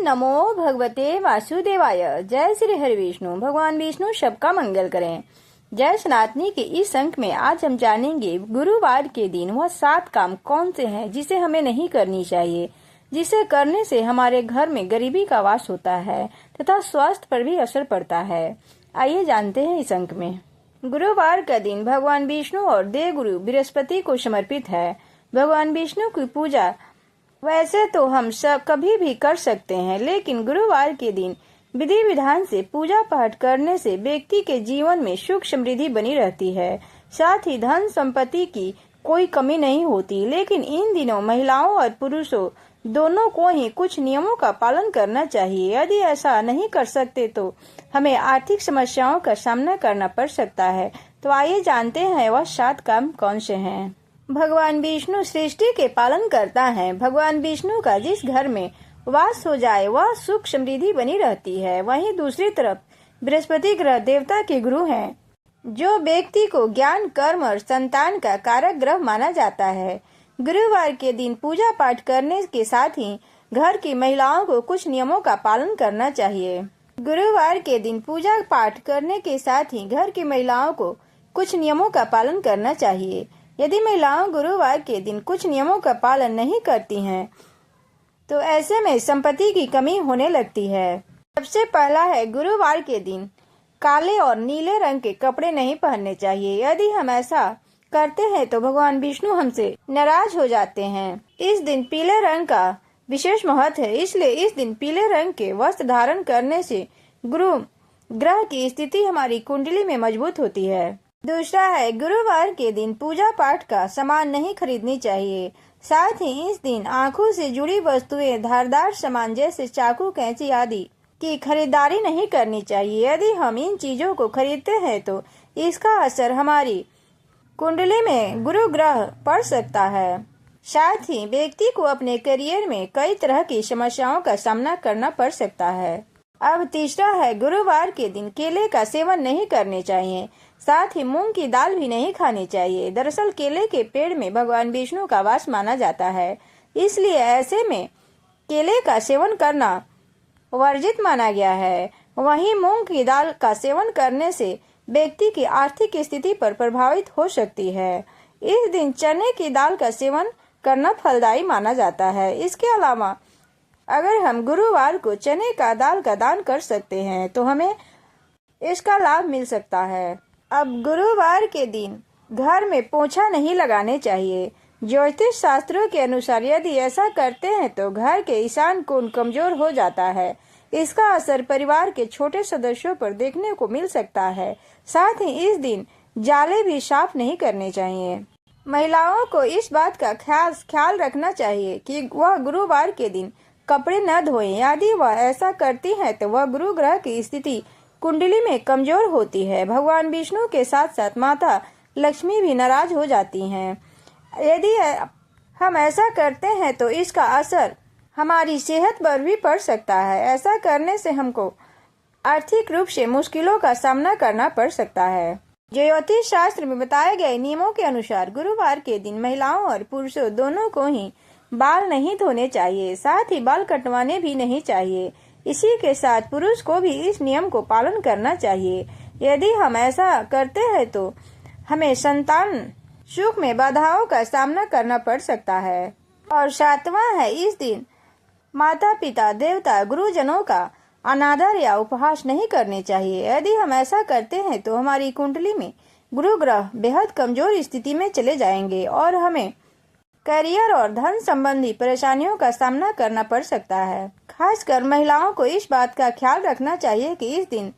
नमो भगवते वासुदेवाय। जय श्री हरि विष्णु। भगवान विष्णु सबका मंगल करें। जय सनातनी के इस अंक में आज हम जानेंगे गुरुवार के दिन वह 7 काम कौन से हैं जिसे हमें नहीं करनी चाहिए, जिसे करने से हमारे घर में गरीबी का वास होता है तथा स्वास्थ्य पर भी असर पड़ता है। आइए जानते हैं इस अंक में। गुरुवार का दिन भगवान विष्णु और देव गुरु बृहस्पति को समर्पित है। भगवान विष्णु की पूजा वैसे तो हम सब कभी भी कर सकते हैं, लेकिन गुरुवार के दिन विधि विधान से पूजा पाठ करने से व्यक्ति के जीवन में सुख समृद्धि बनी रहती है। साथ ही धन संपत्ति की कोई कमी नहीं होती। लेकिन इन दिनों महिलाओं और पुरुषों दोनों को ही कुछ नियमों का पालन करना चाहिए। यदि ऐसा नहीं कर सकते तो हमें आर्थिक समस्याओं का सामना करना पड़ सकता है। तो आइए जानते हैं वह 7 काम कौन से हैं। भगवान विष्णु सृष्टि के पालन करता है। भगवान विष्णु का जिस घर में वास हो जाए वह सुख समृद्धि बनी रहती है। वहीं दूसरी तरफ बृहस्पति ग्रह देवता के गुरु हैं, जो व्यक्ति को ज्ञान, कर्म और संतान का कारक ग्रह माना जाता है। गुरुवार के दिन पूजा पाठ करने के साथ ही घर की महिलाओं को कुछ नियमों का पालन करना चाहिए। गुरुवार के दिन पूजा पाठ करने के साथ ही घर की महिलाओं को कुछ नियमों का पालन करना चाहिए। यदि महिलाओं गुरुवार के दिन कुछ नियमों का पालन नहीं करती हैं, तो ऐसे में संपत्ति की कमी होने लगती है। सबसे पहला है, गुरुवार के दिन काले और नीले रंग के कपड़े नहीं पहनने चाहिए। यदि हम ऐसा करते हैं तो भगवान विष्णु हमसे नाराज हो जाते हैं। इस दिन पीले रंग का विशेष महत्व है, इसलिए इस दिन पीले रंग के वस्त्र धारण करने से गुरु ग्रह की स्थिति हमारी कुंडली में मजबूत होती है। दूसरा है, गुरुवार के दिन पूजा पाठ का सामान नहीं खरीदनी चाहिए। साथ ही इस दिन आँखों से जुड़ी वस्तुएं, धारदार सामान जैसे चाकू, कैंची आदि की खरीदारी नहीं करनी चाहिए। यदि हम इन चीजों को खरीदते हैं तो इसका असर हमारी कुंडली में गुरु ग्रह पड़ सकता है। साथ ही व्यक्ति को अपने करियर में कई तरह की समस्याओं का सामना करना पड़ सकता है। अब तीसरा है, गुरुवार के दिन केले का सेवन नहीं करने चाहिए। साथ ही मूंग की दाल भी नहीं खानी चाहिए। दरअसल केले के पेड़ में भगवान विष्णु का वास माना जाता है, इसलिए ऐसे में केले का सेवन करना वर्जित माना गया है। वहीं मूंग की दाल का सेवन करने से व्यक्ति की आर्थिक स्थिति पर प्रभावित हो सकती है। इस दिन चने की दाल का सेवन करना फलदायी माना जाता है। इसके अलावा अगर हम गुरुवार को चने का दाल का दान कर सकते हैं तो हमें इसका लाभ मिल सकता है। अब गुरुवार के दिन घर में पोछा नहीं लगाने चाहिए। ज्योतिष शास्त्रों के अनुसार यदि ऐसा करते हैं तो घर के ईशान कोण कमजोर हो जाता है। इसका असर परिवार के छोटे सदस्यों पर देखने को मिल सकता है। साथ ही इस दिन जाले भी साफ नहीं करने चाहिए। महिलाओं को इस बात का ख्याल रखना चाहिए कि वह गुरुवार के दिन कपड़े न धोएं। यदि वह ऐसा करती हैं तो वह गुरु ग्रह की स्थिति कुंडली में कमजोर होती है। भगवान विष्णु के साथ साथ माता लक्ष्मी भी नाराज हो जाती हैं। यदि हम ऐसा करते हैं तो इसका असर हमारी सेहत पर भी पड़ सकता है। ऐसा करने से हमको आर्थिक रूप से मुश्किलों का सामना करना पड़ सकता है। ज्योतिष शास्त्र में बताए गए नियमों के अनुसार गुरुवार के दिन महिलाओं और पुरुषों दोनों को ही बाल नहीं धोने चाहिए। साथ ही बाल कटवाने भी नहीं चाहिए। इसी के साथ पुरुष को भी इस नियम को पालन करना चाहिए। यदि हम ऐसा करते हैं तो हमें संतान सुख में बाधाओं का सामना करना पड़ सकता है। और 7वां है, इस दिन माता पिता, देवता, गुरुजनों का अनादर या उपहास नहीं करने चाहिए। यदि हम ऐसा करते हैं तो हमारी कुंडली में गुरु ग्रह बेहद कमजोर स्थिति में चले जाएंगे और हमें करियर और धन संबंधी परेशानियों का सामना करना पड़ सकता है। खासकर महिलाओं को इस बात का ख्याल रखना चाहिए कि इस दिन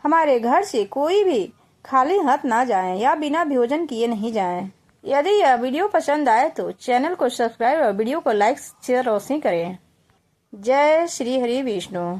हमारे घर से कोई भी खाली हाथ ना जाए या बिना भोजन किए नहीं जाए। यदि यह वीडियो पसंद आए तो चैनल को सब्सक्राइब और वीडियो को लाइक, शेयर और शेयर करें। जय श्री हरि विष्णु।